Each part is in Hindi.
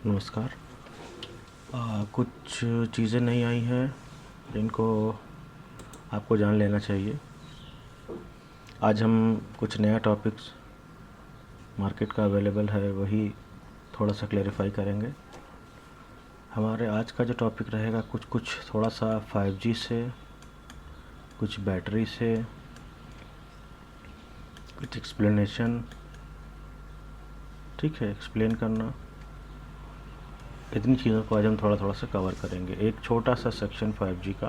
नमस्कार। कुछ चीज़ें नहीं आई हैं जिनको आपको जान लेना चाहिए। आज हम कुछ नया टॉपिक्स मार्केट का अवेलेबल है वही थोड़ा सा क्लेरिफाई करेंगे। हमारे आज का जो टॉपिक रहेगा कुछ कुछ थोड़ा सा 5G से, कुछ बैटरी से, कुछ एक्सप्लेनेशन, ठीक है, एक्सप्लेन करना, इतनी चीज़ों को आज हम थोड़ा थोड़ा सा कवर करेंगे। एक छोटा सा सेक्शन 5G का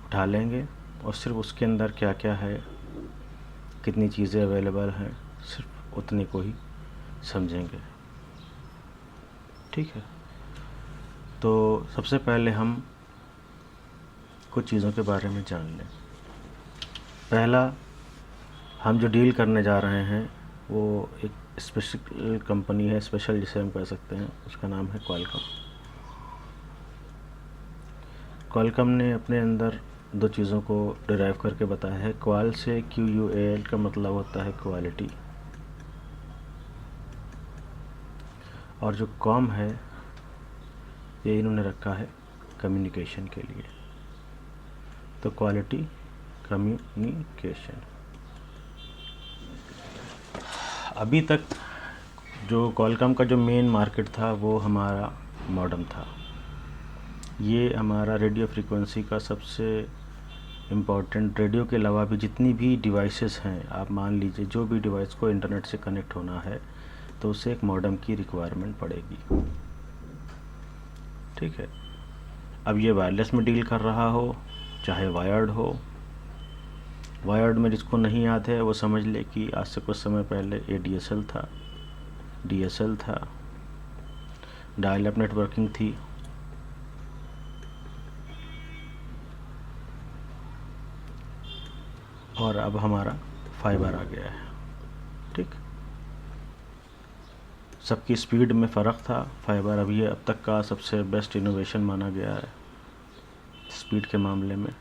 उठा लेंगे और सिर्फ उसके अंदर क्या क्या है, कितनी चीज़ें अवेलेबल हैं, सिर्फ उतने को ही समझेंगे। ठीक है, तो सबसे पहले हम कुछ चीज़ों के बारे में जान लें। पहला, हम जो डील करने जा रहे हैं वो एक स्पेशल कंपनी है, स्पेशल जिसे हम कह सकते हैं, उसका नाम है क्वालकॉम। क्वालकॉम ने अपने अंदर दो चीज़ों को डिराइव करके बताया है। क्वाल से QUAL का मतलब होता है क्वालिटी, और जो कॉम है ये इन्होंने रखा है कम्युनिकेशन के लिए। तो क्वालिटी कम्युनिकेशन। अभी तक जो क्वालकॉम का जो मेन मार्केट था वो हमारा मॉडेम था। ये हमारा रेडियो फ्रीक्वेंसी का सबसे इम्पॉर्टेंट, रेडियो के अलावा भी जितनी भी डिवाइसेस हैं, आप मान लीजिए जो भी डिवाइस को इंटरनेट से कनेक्ट होना है तो उसे एक मॉडेम की रिक्वायरमेंट पड़ेगी। ठीक है, अब ये वायरलेस में डील कर रहा हो चाहे वायर्ड हो। वायर्ड में जिसको नहीं याद है वो समझ ले कि आज से कुछ समय पहले ADSL था, DSL था, डायल अप नेटवर्किंग थी, और अब हमारा फाइबर आ गया है। ठीक, सबकी स्पीड में फ़र्क था। फाइबर अभी अब तक का सबसे बेस्ट इनोवेशन माना गया है स्पीड के मामले में।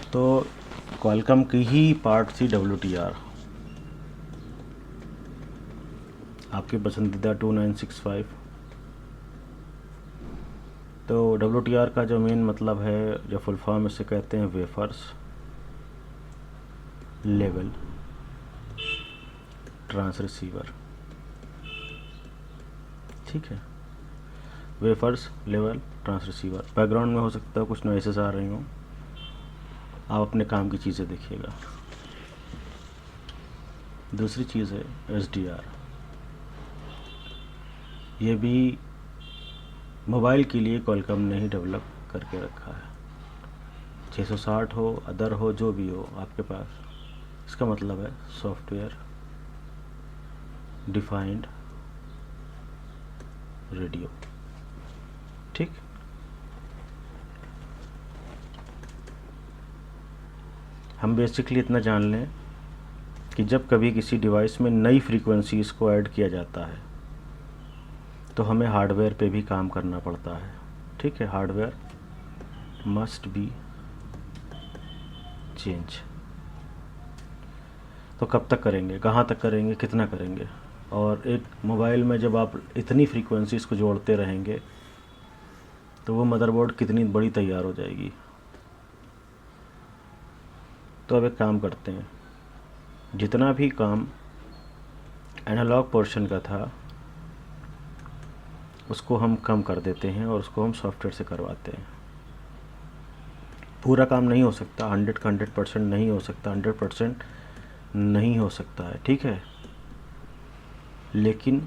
तो क्वालकॉम की ही पार्ट थी WTR, आपकी पसंदीदा 2965। तो WTR का जो मेन मतलब है, जो फुल फॉर्म इसे कहते हैं वेफर्स लेवल ट्रांसरिसीवर। ठीक है, वेफर्स लेवल ट्रांसरिसीवर। बैकग्राउंड में हो सकता है कुछ नॉइसेस आ रही हों, आप अपने काम की चीज़ें देखिएगा। दूसरी चीज़ है SDR। ये भी मोबाइल के लिए क्वालकॉम ने ही डेवलप करके रखा है। 660 हो, अदर हो, जो भी हो आपके पास, इसका मतलब है सॉफ्टवेयर डिफाइंड रेडियो। ठीक, हम बेसिकली इतना जान लें कि जब कभी किसी डिवाइस में नई फ्रीक्वेंसीज़ को ऐड किया जाता है तो हमें हार्डवेयर पे भी काम करना पड़ता है। ठीक है, हार्डवेयर मस्ट बी चेंज। तो कब तक करेंगे, कहाँ तक करेंगे, कितना करेंगे? और एक मोबाइल में जब आप इतनी फ्रीक्वेंसीज़ को जोड़ते रहेंगे तो वो मदरबोर्ड कितनी बड़ी तैयार हो जाएगी। तो अब एक काम करते हैं, जितना भी काम एनालॉग पोर्शन का था उसको हम कम कर देते हैं और उसको हम सॉफ्टवेयर से करवाते हैं। पूरा काम नहीं हो सकता, 100 का 100% नहीं हो सकता, 100% नहीं हो सकता है, ठीक है, लेकिन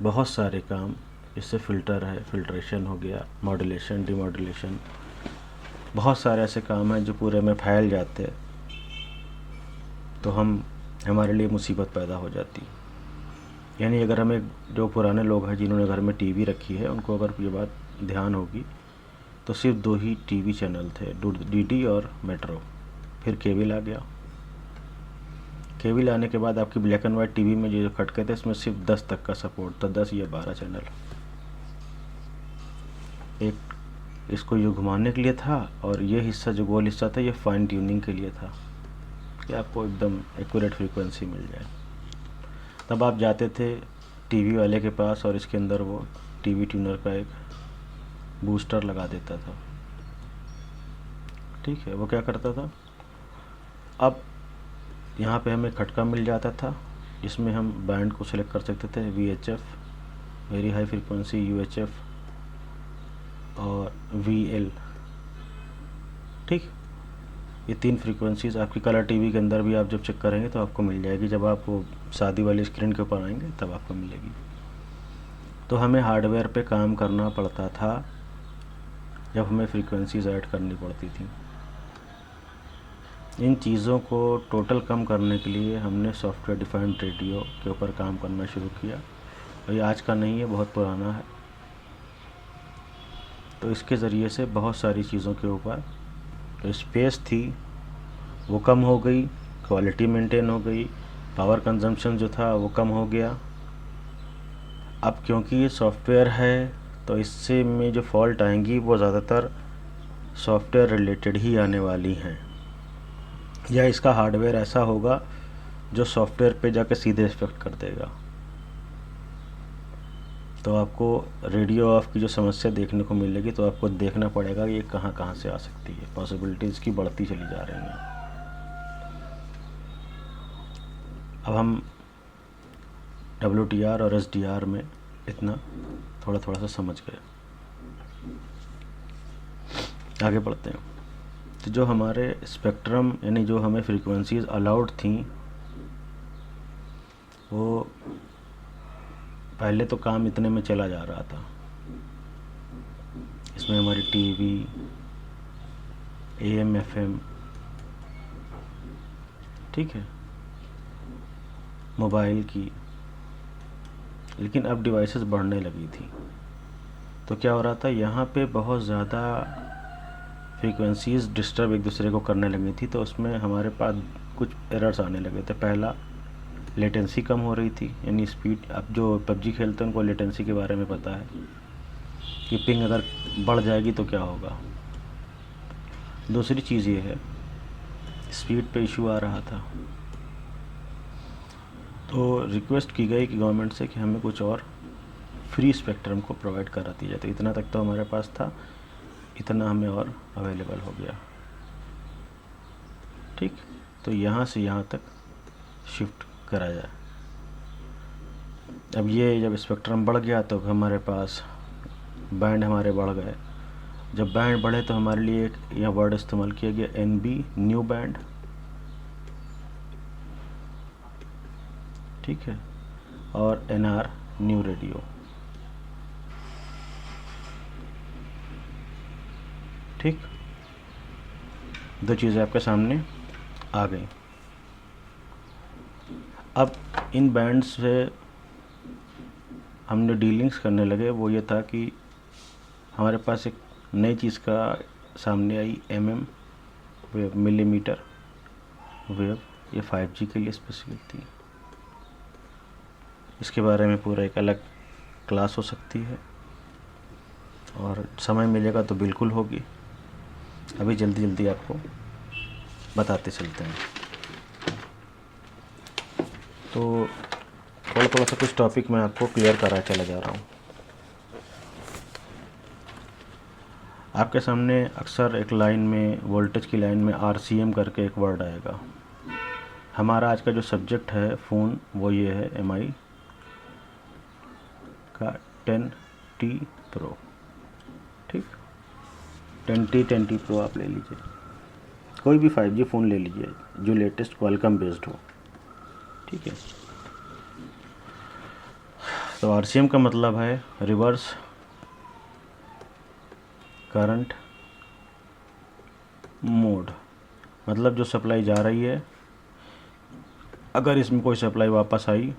बहुत सारे काम, इससे फ़िल्टर है, फ़िल्ट्रेशन हो गया, मॉड्यूलेशन, डिमॉड्यूलेशन, बहुत सारे ऐसे काम हैं जो पूरे में फैल जाते हैं तो हमारे लिए मुसीबत पैदा हो जाती। यानी अगर हमें, जो पुराने लोग हैं जिन्होंने घर में टीवी रखी है, उनको अगर ये बात ध्यान होगी तो सिर्फ 2 ही टीवी चैनल थे, DD और मेट्रो। फिर केबल आ गया। केबल आने के बाद आपकी ब्लैक एंड वाइट टीवी में जो खटके थे इसमें सिर्फ 10 तक का सपोर्ट था, 10 या 12 चैनल। एक इसको यूँ घुमाने के लिए था और ये हिस्सा, जो गोल हिस्सा था, ये फाइन ट्यूनिंग के लिए था कि आपको एकदम एक्यूरेट फ्रीक्वेंसी मिल जाए। तब आप जाते थे टीवी वाले के पास और इसके अंदर वो टीवी ट्यूनर का एक बूस्टर लगा देता था। ठीक है, वो क्या करता था, अब यहाँ पे हमें खटका मिल जाता था जिसमें हम बैंड को सिलेक्ट कर सकते थे, VHF very high frequency, UHF और VL। ठीक, ये 3 फ्रीक्वेंसीज़ आपकी कलर टीवी के अंदर भी आप जब चेक करेंगे तो आपको मिल जाएगी। जब आप वो शादी वाली स्क्रीन के ऊपर आएंगे तब आपको मिलेगी। तो हमें हार्डवेयर पे काम करना पड़ता था जब हमें फ्रीक्वेंसीज़ ऐड करनी पड़ती थी। इन चीज़ों को टोटल कम करने के लिए हमने सॉफ्टवेयर डिफाइंड रेडियो के ऊपर काम करना शुरू किया। और ये आज का नहीं है, बहुत पुराना है। तो इसके ज़रिए से बहुत सारी चीज़ों के ऊपर जो स्पेस थी वो कम हो गई, क्वालिटी मेंटेन हो गई, पावर कंजम्पशन जो था वो कम हो गया। अब क्योंकि ये सॉफ्टवेयर है तो इससे में जो फॉल्ट आएंगी वो ज़्यादातर सॉफ्टवेयर रिलेटेड ही आने वाली हैं, या इसका हार्डवेयर ऐसा होगा जो सॉफ्टवेयर पे जाकर सीधे इफेक्ट कर देगा। तो आपको रेडियो ऑफ की जो समस्या देखने को मिलेगी तो आपको देखना पड़ेगा ये कहाँ कहाँ से आ सकती है। पॉसिबिलिटीज़ की बढ़ती चली जा रही हैं। अब हम WTR और SDR में इतना थोड़ा थोड़ा सा समझ गए। आगे बढ़ते हैं। तो जो हमारे स्पेक्ट्रम यानी जो हमें फ्रीक्वेंसीज़ अलाउड थी वो पहले तो काम इतने में चला जा रहा था। इसमें हमारी टीवी, AM FM, ठीक है, मोबाइल की, लेकिन अब डिवाइसेस बढ़ने लगी थी। तो क्या हो रहा था, यहाँ पे बहुत ज़्यादा फ्रीक्वेंसीज़ डिस्टर्ब एक दूसरे को करने लगी थी। तो उसमें हमारे पास कुछ एरर्स आने लगे थे। पहला, लेटेंसी कम हो रही थी, यानी स्पीड। अब जो PUBG खेलते हैं उनको लेटेंसी के बारे में पता है कि पिंग अगर बढ़ जाएगी तो क्या होगा। दूसरी चीज़ ये है, स्पीड पे इशू आ रहा था। तो रिक्वेस्ट की गई कि गवर्नमेंट से कि हमें कुछ और फ्री स्पेक्ट्रम को प्रोवाइड करा दी जाए। तो इतना तक तो हमारे पास था, इतना हमें और अवेलेबल हो गया। ठीक, तो यहाँ से यहाँ तक शिफ्ट करा जाए। अब ये जब स्पेक्ट्रम बढ़ गया तो हमारे पास बैंड हमारे बढ़ गए। जब बैंड बढ़े तो हमारे लिए एक यह वर्ड इस्तेमाल किया गया, NB न्यू बैंड। ठीक है, और NR न्यू रेडियो। ठीक, दो चीज़ें आपके सामने आ गई। अब इन बैंड से हमने डीलिंग्स करने लगे। वो ये था कि हमारे पास एक नई चीज़ का सामने आई, MM वेव, मिलीमीटर वेव। ये 5G के लिए स्पेसिफिक थी। इसके बारे में पूरा एक अलग क्लास हो सकती है और समय मिलेगा तो बिल्कुल होगी। अभी जल्दी जल्दी आपको बताते चलते हैं। तो थोड़ा थोड़ा सा कुछ टॉपिक मैं आपको क्लियर करा चला जा रहा हूँ। आपके सामने अक्सर एक लाइन में, वोल्टेज की लाइन में RCM करके एक वर्ड आएगा। हमारा आज का जो सब्जेक्ट है फ़ोन, वो ये है MI का 10T Pro। ठीक, 10T 10T Pro आप ले लीजिए, कोई भी 5G फ़ोन ले लीजिए जो लेटेस्ट क्वालकॉम बेस्ड हो। ठीक है, तो RCM का मतलब है रिवर्स करंट मोड। मतलब जो सप्लाई जा रही है, अगर इसमें कोई सप्लाई वापस आई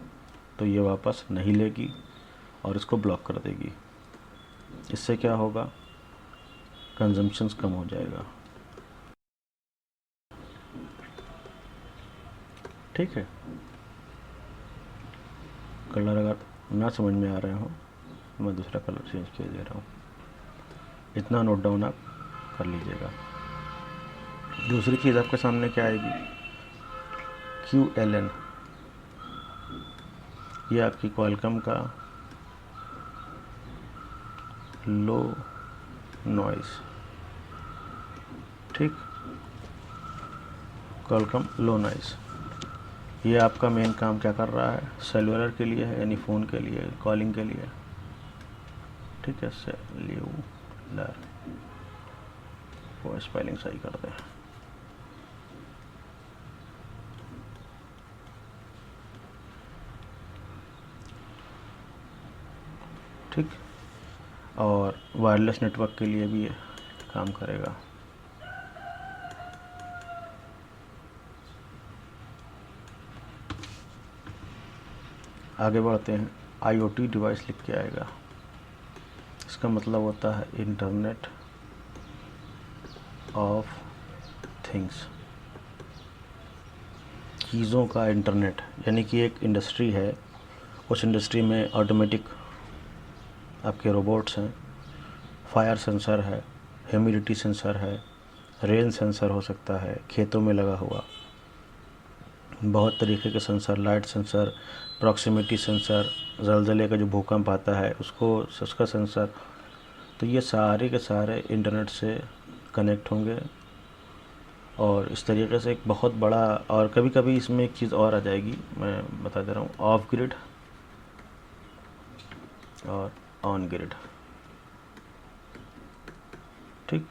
तो ये वापस नहीं लेगी और इसको ब्लॉक कर देगी। इससे क्या होगा, कंजम्पशंस कम हो जाएगा। ठीक है, कलर अगर ना समझ में आ रहे हो तो मैं दूसरा कलर चेंज किए दे रहा हूँ। इतना नोट डाउन आप कर लीजिएगा। दूसरी चीज़ आपके सामने क्या आएगी, QLN। ये आपकी क्वालकॉम का लो नॉइज़, ठीक, क्वालकॉम लो नॉइज़। ये आपका मेन काम क्या कर रहा है, सेलुलर के लिए है, यानी फ़ोन के लिए, कॉलिंग के लिए, ठीक है। सेल्यूलर, वो स्पेलिंग सही कर दें। ठीक, और वायरलेस नेटवर्क के लिए भी ये काम करेगा। आगे बढ़ते हैं। IoT डिवाइस लिख के आएगा, इसका मतलब होता है इंटरनेट ऑफ थिंग्स, चीज़ों का इंटरनेट। यानी कि एक इंडस्ट्री है, उस इंडस्ट्री में ऑटोमेटिक आपके रोबोट्स हैं, फायर सेंसर है, ह्यूमिडिटी सेंसर है, रेन सेंसर हो सकता है, खेतों में लगा हुआ बहुत तरीके के sensor, light sensor, proximity sensor, ज़लज़ले का जो भूकंप आता है उसका सेंसर। तो ये सारे के सारे इंटरनेट से कनेक्ट होंगे, और इस तरीके से एक बहुत बड़ा। और कभी कभी इसमें एक चीज़ और आ जाएगी, मैं बता दे रहा हूँ, ऑफ ग्रिड और ऑन ग्रिड, ठीक।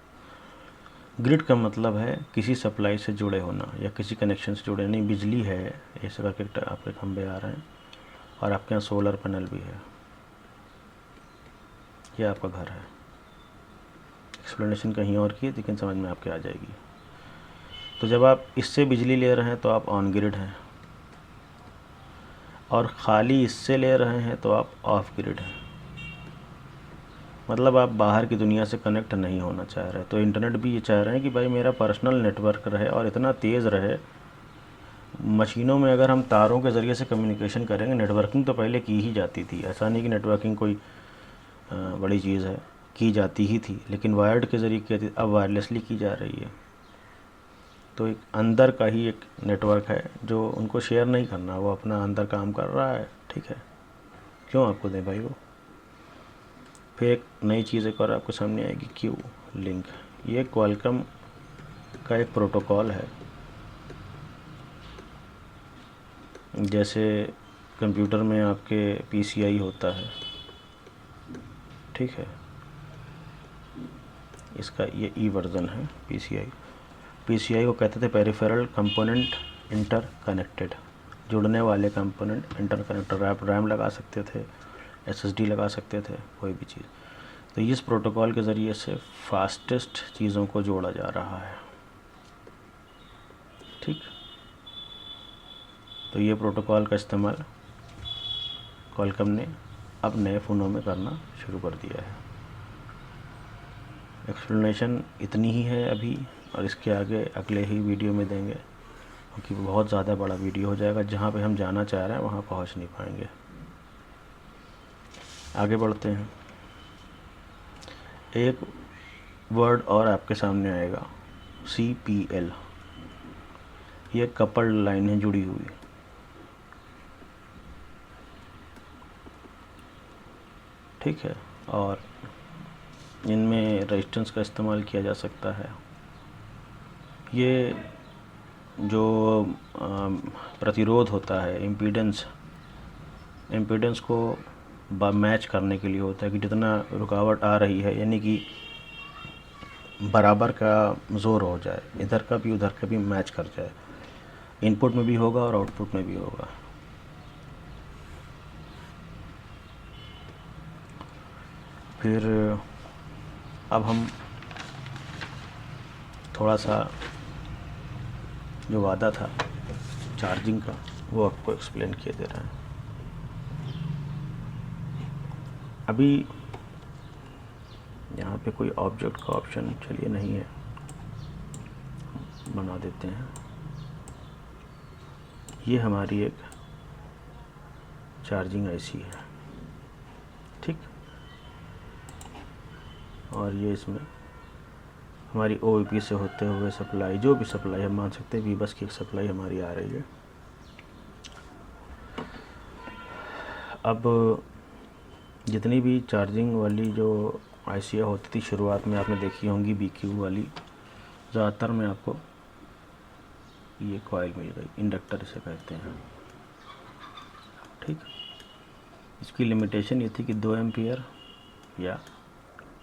ग्रिड का मतलब है किसी सप्लाई से जुड़े होना या किसी कनेक्शन से जुड़े, नहीं बिजली है, ऐसे करके आपके खंभे आ रहे हैं, और आपके यहाँ सोलर पैनल भी है, ये आपका घर है। एक्सप्लेनेशन कहीं और की है, लेकिन समझ में आपके आ जाएगी। तो जब आप इससे बिजली ले रहे हैं तो आप ऑन ग्रिड हैं, और ख़ाली इससे ले रहे हैं तो आप ऑफ ग्रिड हैं। मतलब आप बाहर की दुनिया से कनेक्ट नहीं होना चाह रहे। तो इंटरनेट भी ये चाह रहे हैं कि भाई मेरा पर्सनल नेटवर्क रहे और इतना तेज़ रहे। मशीनों में अगर हम तारों के ज़रिए से कम्युनिकेशन करेंगे, नेटवर्किंग तो पहले की ही जाती थी, ऐसा नहीं कि नेटवर्किंग कोई बड़ी चीज़ है, की जाती ही थी, लेकिन वायर्ड के ज़रिए की जाती, अब वायरलेसली की जा रही है। तो एक अंदर का ही एक नेटवर्क है जो उनको शेयर नहीं करना, वो अपना अंदर काम कर रहा है, ठीक है। क्यों आपको दें भाई वो। फिर एक नई चीज़ एक और आपके सामने आएगी, क्यू लिंक। ये क्वालकॉम का एक प्रोटोकॉल है। जैसे कंप्यूटर में आपके PCI होता है, ठीक है, इसका ये वर्जन है PCI को कहते थे पेरिफेरल कंपोनेंट इंटरकनेक्टेड, जुड़ने वाले कंपोनेंट इंटरकनेक्टेड। आप रैम लगा सकते थे, SSD लगा सकते थे, कोई भी चीज़। तो इस प्रोटोकॉल के ज़रिए से फास्टेस्ट चीज़ों को जोड़ा जा रहा है, ठीक। तो ये प्रोटोकॉल का इस्तेमाल क्वालकॉम ने अब नए फ़ोनों में करना शुरू कर दिया है। एक्सप्लेनेशन इतनी ही है अभी, और इसके आगे अगले ही वीडियो में देंगे, क्योंकि बहुत ज़्यादा बड़ा वीडियो हो जाएगा। जहाँ पे हम जाना चाह रहे हैं वहाँ पहुँच नहीं पाएंगे। आगे बढ़ते हैं। एक वर्ड और आपके सामने आएगा, CPL। ये कपल्ड लाइन है, जुड़ी हुई, ठीक है। और इनमें रेजिस्टेंस का इस्तेमाल किया जा सकता है। ये जो प्रतिरोध होता है, इम्पीडेंस को मैच करने के लिए होता है कि जितना रुकावट आ रही है, यानी कि बराबर का ज़ोर हो जाए, इधर का भी उधर का भी मैच कर जाए, इनपुट में भी होगा और आउटपुट में भी होगा। फिर अब हम थोड़ा सा जो वादा था चार्जिंग का, वो आपको एक्सप्लेन किए दे रहे हैं। अभी यहाँ पे कोई ऑब्जेक्ट का ऑप्शन चलिए नहीं है, बना देते हैं। ये हमारी एक चार्जिंग IC है, ठीक। और ये इसमें हमारी OEP से होते हुए सप्लाई, जो भी सप्लाई हम मान सकते हैं, वीबस की एक सप्लाई हमारी आ रही है। अब जितनी भी चार्जिंग वाली जो आईसीआई होती थी शुरुआत में आपने देखी होंगी BQ वाली, ज़्यादातर में आपको ये कॉइल मिल गई, इंडक्टर इसे कहते हैं। ठीक, इसकी लिमिटेशन ये थी कि 2 एम्पियर या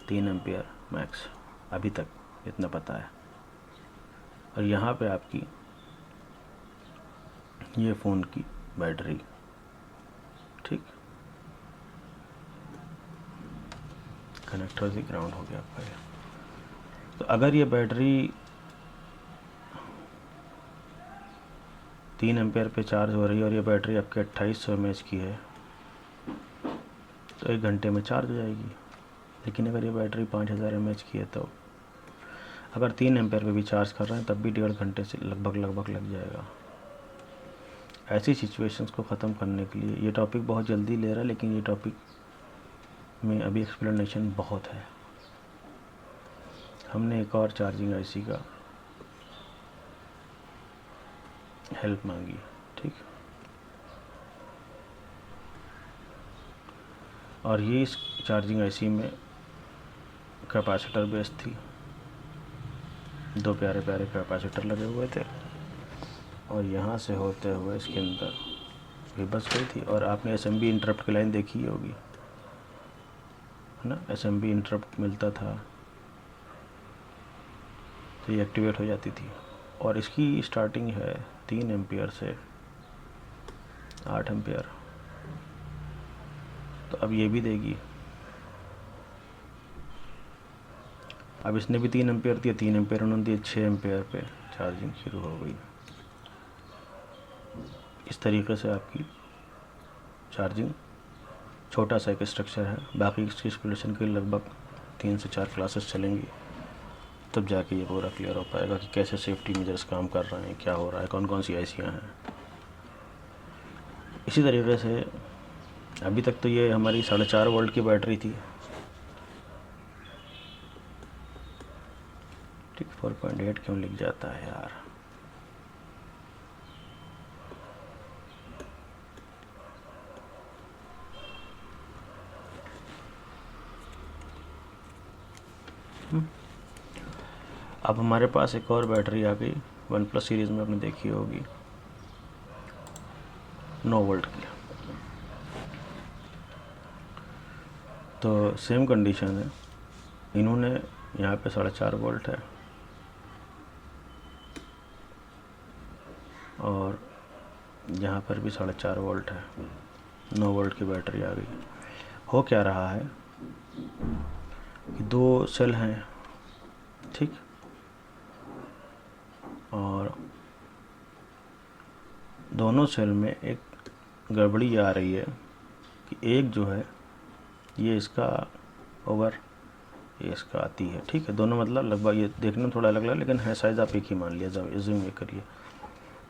3 एम्पियर मैक्स, अभी तक इतना पता है। और यहाँ पे आपकी ये फ़ोन की बैटरी, ठीक, कनेक्टर से ग्राउंड हो गया आपका ये। तो अगर ये बैटरी 3 एम्पियर पे चार्ज हो रही है और ये बैटरी आपके 2800 mAh की है, तो 1 घंटे में चार्ज हो जाएगी। लेकिन अगर ये बैटरी 5000 mAh की है, तो अगर 3 एम्पियर पे भी चार्ज कर रहे हैं तब भी 1.5 घंटे से लगभग लग जाएगा। ऐसी सिचुएशंस को ख़त्म करने के लिए, ये टॉपिक बहुत जल्दी ले रहा है लेकिन ये टॉपिक में अभी एक्सप्लेनेशन बहुत है। हमने एक और चार्जिंग आईसी का हेल्प मांगी, ठीक, और ये इस चार्जिंग आईसी में कैपेसिटर बेस थी, 2 प्यारे प्यारे कैपेसिटर लगे हुए थे, और यहाँ से होते हुए इसके अंदर भी बस गई थी। और आपने SMB इंटरप्ट की लाइन देखी होगी, है ना, SMB इंटरप्ट मिलता था तो ये एक्टिवेट हो जाती थी। और इसकी स्टार्टिंग है 3 एम्पियर से 8 एम्पियर, तो अब ये भी देगी। अब इसने भी 3 एम्पियर दिया, 3 एम्पियर उन्होंने दिए, 6 एम्पियर पे चार्जिंग शुरू हो गई। इस तरीके से आपकी चार्जिंग, छोटा सा एक स्ट्रक्चर है, बाकी इसकी एक्सप्लेनेशन के लगभग 3 से 4 क्लासेस चलेंगी, तब जाके ये पूरा क्लियर हो पाएगा कि कैसे सेफ्टी मेजर्स काम कर रहे हैं, क्या हो रहा है, कौन कौन सी आईसियाँ हैं। इसी तरीके से अभी तक तो ये हमारी 4.5 वोल्ट की बैटरी थी, ठीक, 4.8 क्यों लिख जाता है यार। अब हमारे पास एक और बैटरी आ गई, OnePlus सीरीज़ में आपने देखी होगी, 9 वोल्ट की। तो सेम कंडीशन है, इन्होंने यहाँ पे 4.5 वोल्ट है और यहाँ पर भी 4.5 वोल्ट है, 9 वोल्ट की बैटरी आ गई। हो क्या रहा है कि 2 सेल हैं, ठीक, और दोनों सेल में एक गड़बड़ी आ रही है कि एक जो है ये इसका ओवर, ये इसका आती है, ठीक है, दोनों मतलब लगभग ये देखने में थोड़ा अलग अलग लेकिन है साइज़ आप एक ही मान लिया, ज़ूम ये करिए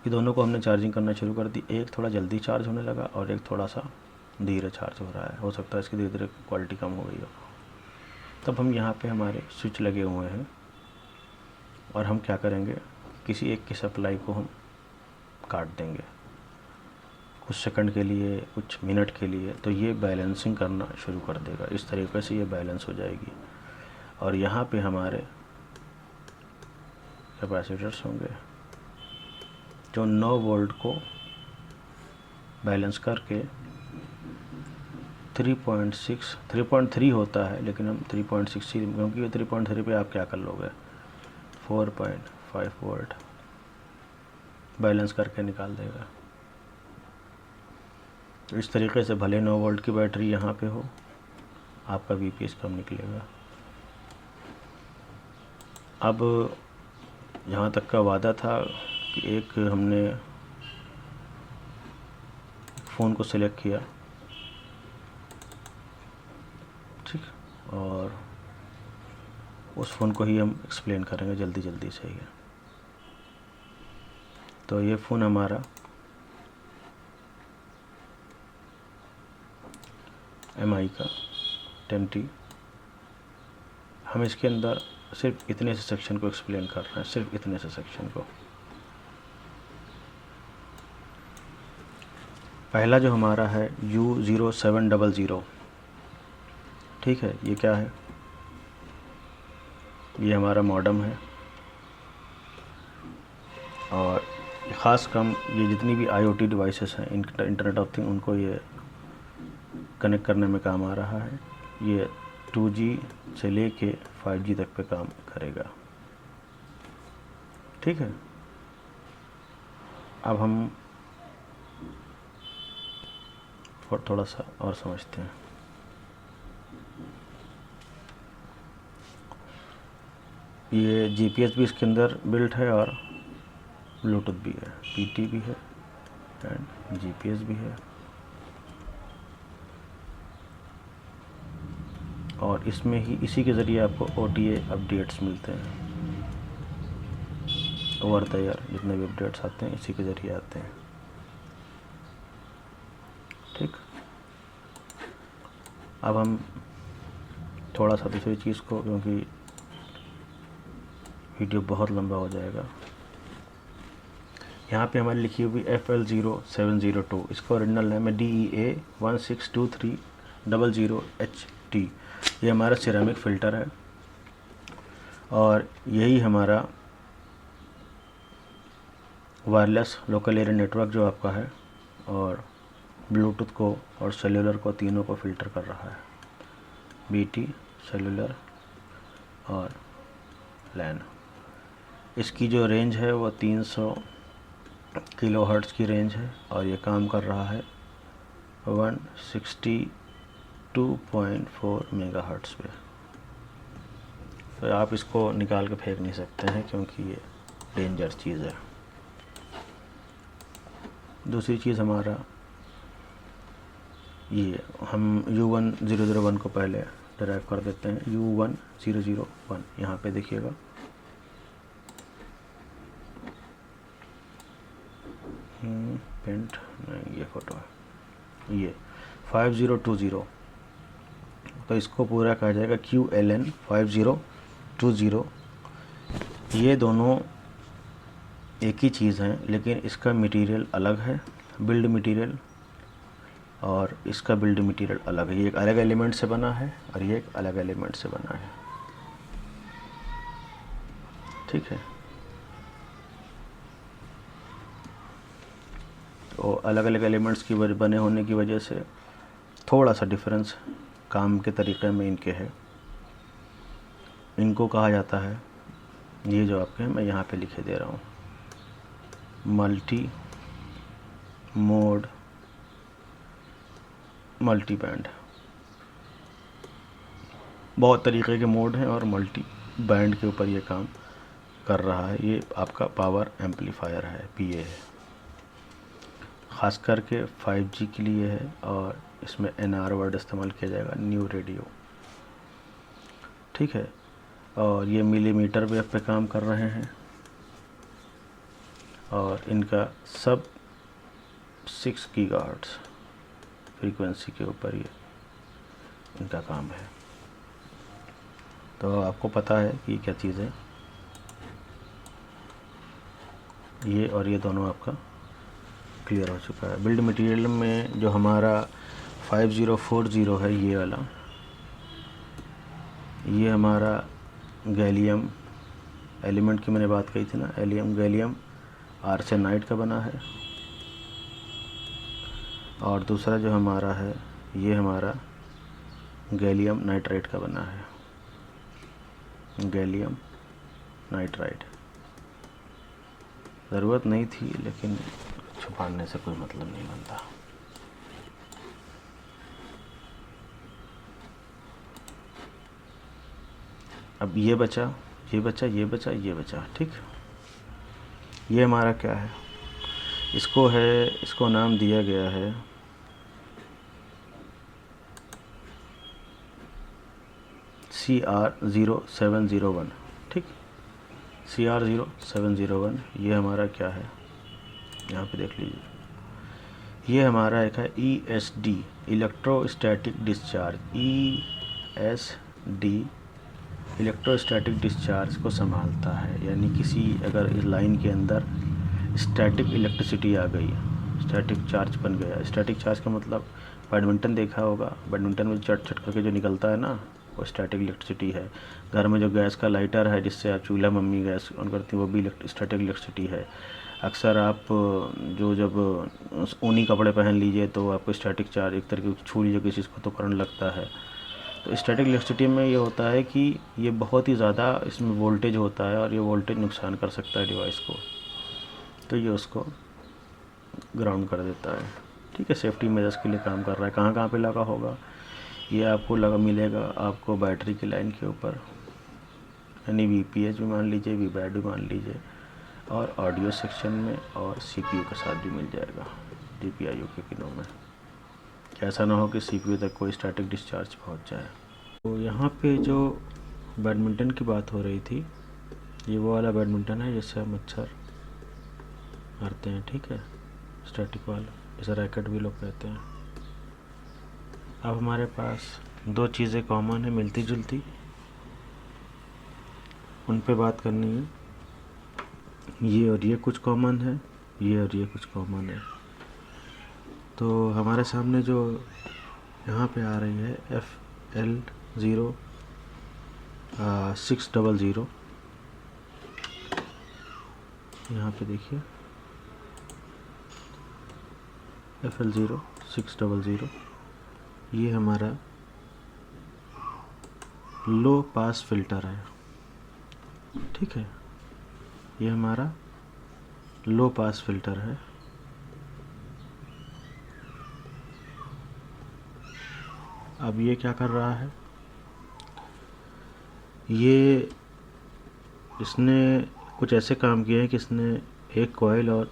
कि दोनों को हमने चार्जिंग करना शुरू कर दी। एक थोड़ा जल्दी चार्ज होने लगा और एक थोड़ा सा धीरे चार्ज हो रहा है, हो सकता है इसकी धीरे धीरे क्वालिटी कम हो गई हो। तब हम यहाँ पे हमारे स्विच लगे हुए हैं और हम क्या करेंगे, किसी एक की सप्लाई को हम काट देंगे कुछ सेकंड के लिए, कुछ मिनट के लिए, तो ये बैलेंसिंग करना शुरू कर देगा। इस तरीके से ये बैलेंस हो जाएगी और यहाँ पे हमारे कैपेसिटर्स होंगे जो 9 वोल्ट को बैलेंस करके 3.3 होता है, लेकिन हम 3.6 ही, क्योंकि ये 3.3 पे आप क्या कर लोगे, 4.5 वोल्ट बैलेंस करके निकाल देगा। तो इस तरीके से भले 9 वोल्ट की बैटरी यहाँ पे हो, आपका VPS कम निकलेगा। अब यहाँ तक का वादा था कि एक हमने फ़ोन को सिलेक्ट किया, ठीक, और उस फ़ोन को ही हम एक्सप्लेन करेंगे जल्दी से ही। तो ये फ़ोन हमारा MI का 10T, हम इसके अंदर सिर्फ इतने से सेक्शन को एक्सप्लेन कर रहे हैं, सिर्फ इतने से सेक्शन को। पहला जो हमारा है U0700, ठीक है। ये क्या है? ये हमारा मॉडेम है और ख़ास काम ये जितनी भी IoT डिवाइसेस हैं, इंटरनेट ऑफ थिंग, उनको ये कनेक्ट करने में काम आ रहा है। ये 2G से लेके 5G तक पे काम करेगा, ठीक है। अब हम थोड़ा सा और समझते हैं। ये GPS भी इसके अंदर बिल्ट है और ब्लूटूथ भी है, PT भी है एंड GPS भी है। और इसमें ही इसी के ज़रिए आपको OTA अपडेट्स मिलते हैं। ओवर द एयर जितने भी अपडेट्स आते हैं इसी के ज़रिए आते हैं, ठीक। अब हम थोड़ा सा दूसरी चीज़ को, क्योंकि वीडियो बहुत लंबा हो जाएगा, यहाँ पे हमारी लिखी हुई FL0702, इसका ओरिजिनल नेम है DEA162300HT। ये हमारा सिरेमिक फ़िल्टर है और यही हमारा वायरलेस लोकल एरिया नेटवर्क जो आपका है, और ब्लूटूथ को और सेलुलर को, तीनों को फ़िल्टर कर रहा है। BT, सेलुलर और लैन। इसकी जो रेंज है वो 300 किलोहर्ट्ज़ की रेंज है और ये काम कर रहा है 162.4 मेगाहर्ट्ज़ पे। तो आप इसको निकाल के फेंक नहीं सकते हैं क्योंकि ये डेंजर चीज़ है। दूसरी चीज़ हमारा ये, हम U1001 को पहले ड्राइव कर देते हैं। U1001 यहाँ पे देखिएगा, पेंट नहीं, ये फ़ोटो है, ये 5020। तो इसको पूरा कहा जाएगा QLN 5020। ये दोनों एक ही चीज़ हैं, लेकिन इसका मटेरियल अलग है, बिल्ड मटेरियल, और इसका बिल्ड मटेरियल अलग है। ये एक अलग एलिमेंट से बना है और ये एक अलग एलिमेंट से बना है, ठीक है। तो अलग अलग एलिमेंट्स की बने होने की वजह से थोड़ा सा डिफरेंस काम के तरीक़े में इनके है। इनको कहा जाता है, ये जो आपके मैं यहाँ पे लिखे दे रहा हूँ, मल्टी मोड मल्टी बैंड। बहुत तरीक़े के मोड हैं और मल्टी बैंड के ऊपर ये काम कर रहा है। ये आपका पावर एम्पलीफायर है, PA है, ख़ास करके 5G के लिए है और इसमें NR वर्ड इस्तेमाल किया जाएगा, न्यू रेडियो, ठीक है। और ये मिलीमीटर वेव पे काम कर रहे हैं और इनका सब 6 गीगाहर्ट्ज़ फ्रीक्वेंसी के ऊपर ये इनका काम है। तो आपको पता है कि क्या चीज़ है ये, और ये दोनों आपका क्लियर हो चुका है। बिल्ड मटेरियल में जो हमारा 5040 है, ये वाला, ये हमारा गैलियम एलिमेंट की मैंने बात कही थी ना, गैलियम आर्सेनाइड का बना है। और दूसरा जो हमारा है, ये हमारा गैलियम नाइट्राइड का बना है, गैलियम नाइट्राइड। ज़रूरत नहीं थी लेकिन छुपाने से कोई मतलब नहीं बनता। अब ये बचा, ये बचा, ये बचा, ये बचा, ठीक। ये हमारा क्या है, इसको नाम दिया गया है CR0701, ठीक। CR0701 ये हमारा क्या है, यहाँ पे देख लीजिए, ये हमारा एक है ESD, electrostatic discharge. ESD electrostatic discharge को संभालता है, यानी किसी अगर इस लाइन के अंदर स्टैटिक इलेक्ट्रिसिटी आ गई स्टैटिक चार्ज बन गया। स्टैटिक चार्ज का मतलब बैडमिंटन देखा होगा, बैडमिंटन में चट चट करके जो निकलता है ना, वो स्टैटिक इलेक्ट्रिसिटी है। घर में जो गैस का लाइटर है जिससे आप चूल्हा मम्मी गैस ऑन करती हैं, वो भी स्टैटिक इलेक्ट्रिसिटी है। अक्सर आप जो जब ऊनी कपड़े पहन लीजिए तो आपको स्टैटिक चार्ज एक तरह की छू लीजिए किसी चीज़ को तो करंट लगता है। तो स्टैटिक इलेक्ट्रिसिटी में ये होता है कि ये बहुत ही ज़्यादा इसमें वोल्टेज होता है और ये वोल्टेज नुकसान कर सकता है डिवाइस को, तो ये उसको ग्राउंड कर देता है। ठीक है, सेफ्टी मेजर्स के लिए काम कर रहा है। कहाँ कहाँ पे लगा होगा ये आपको मिलेगा आपको बैटरी की लाइन के ऊपर, यानी VPH भी मान लीजिए, VBAD भी मान लीजिए, और ऑडियो सेक्शन में और CPU के साथ भी मिल जाएगा GPIO के पिनों में, कि ऐसा ना हो कि CPU तक कोई स्टैटिक डिस्चार्ज पहुंच जाए। तो यहाँ पे जो बैडमिंटन की बात हो रही थी, ये वो वाला बैडमिंटन है जिससे हम मच्छर मारते हैं। ठीक है, स्टैटिक वाला, इसे रैकेट भी लोग कहते हैं। अब हमारे पास दो चीज़ें कॉमन है, मिलती जुलती, उन पे बात करनी है। ये और ये कुछ कॉमन है, ये और ये कुछ कॉमन है। तो हमारे सामने जो यहाँ पे आ रही है FL0 600, यहाँ पे देखिए FL0 600, ये हमारा लो पास फिल्टर है। ठीक है, ये हमारा लो पास फिल्टर है। अब ये क्या कर रहा है, ये इसने कुछ ऐसे काम किए हैं कि इसने एक कॉइल और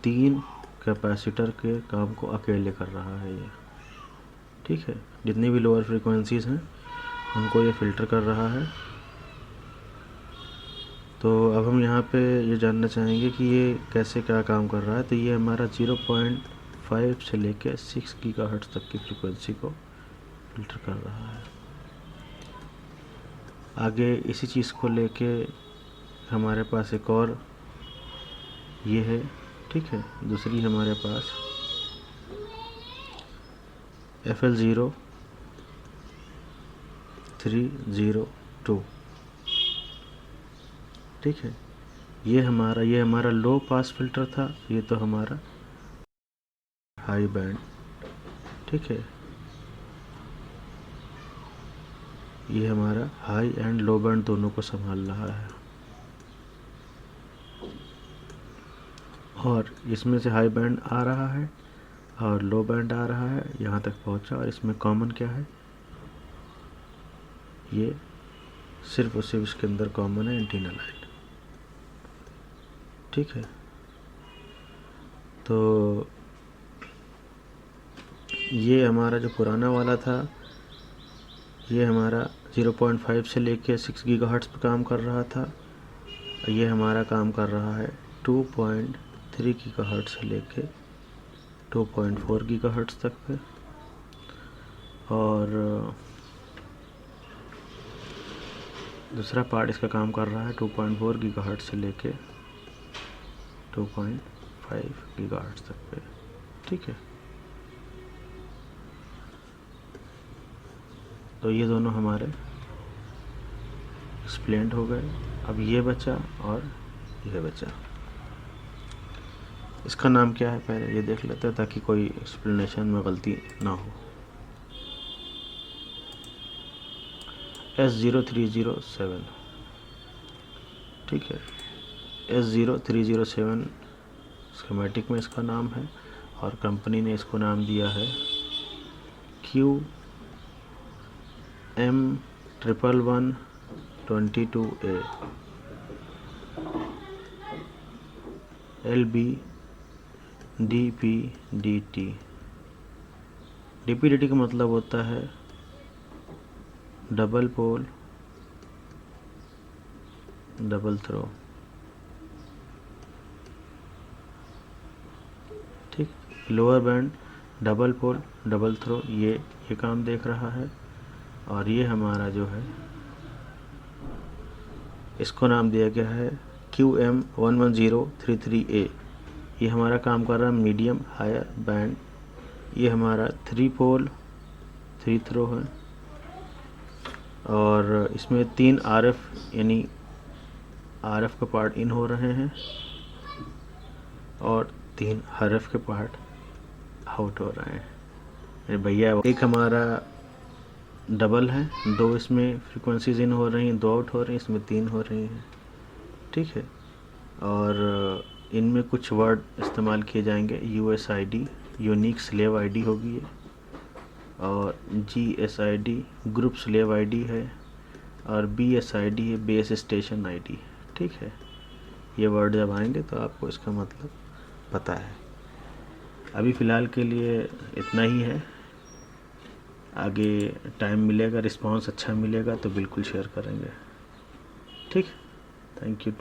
3 कैपेसिटर के काम को अकेले कर रहा है ये। ठीक है, जितनी भी लोअर फ्रीक्वेंसीज़ हैं उनको ये फ़िल्टर कर रहा है। तो अब हम यहाँ पे ये जानना चाहेंगे कि ये कैसे क्या काम कर रहा है। तो ये हमारा 0.5 से लेके 6 गीगाहर्ट्ज़ तक की फ्रीक्वेंसी को फ़िल्टर कर रहा है। आगे इसी चीज़ को लेके हमारे पास एक और ये है। ठीक है, दूसरी हमारे पास FL0 302। ठीक है, ये हमारा लो पास फिल्टर था, ये तो हमारा हाई बैंड। ठीक है, ये हमारा हाई एंड लो बैंड दोनों को संभाल रहा है। और इसमें से हाई बैंड आ रहा है और लो बैंड आ रहा है, यहाँ तक पहुँचा। और इसमें कॉमन क्या है, ये सिर्फ और सिर्फ इसके अंदर कॉमन है एंटीना लाइन। ठीक है, तो ये हमारा जो पुराना वाला था, ये हमारा 0.5 से लेके 6 गीगाहर्ट्ज़ पर काम कर रहा था। ये हमारा काम कर रहा है 2.3 गीगाहर्ट्ज़ से लेके 2.4 गीगाहर्ट्ज़ तक पे। और दूसरा पार्ट इसका काम कर रहा है 2.4 गीगाहर्ट्ज़ से लेके 2.5 गीगाहर्ट्ज़ तक पे। ठीक है, तो ये दोनों हमारे एक्सप्लेंड हो गए। अब ये बचा और ये बचा, इसका नाम क्या है पहले ये देख लेते हैं ताकि कोई एक्सप्लेनेशन में गलती ना हो। S0307। ठीक है, S0307 स्कीमेटिक में इसका नाम है और कंपनी ने इसको नाम दिया है QM11122A LBDPDT। DPDT का मतलब होता है डबल पोल डबल थ्रो। ठीक, lower band double pole double throw, ये काम देख रहा है। और ये हमारा जो है इसको नाम दिया गया है QM11033A ये हमारा काम कर रहा है मीडियम हायर बैंड। ये हमारा 3 पोल 3 थ्रो है और इसमें 3 RF यानी RF का पार्ट इन हो रहे हैं और 3 RF के पार्ट आउट हो रहे हैं। अरे भैया, एक हमारा डबल है, 2 इसमें फ्रीक्वेंसीज इन हो रही हैं, 2 आउट हो रही हैं, इसमें 3 हो रही हैं, ठीक है। और इनमें कुछ वर्ड इस्तेमाल किए जाएंगे। USID यूनिक स्लेव ID होगी ये, और GSID ग्रुप स्लेव ID है, और BSID है बेस स्टेशन ID, ठीक है। ये वर्ड जब आएंगे तो आपको इसका मतलब पता है। अभी फ़िलहाल के लिए इतना ही है। आगे टाइम मिलेगा, रिस्पांस अच्छा मिलेगा तो बिल्कुल शेयर करेंगे, ठीक। Thank you.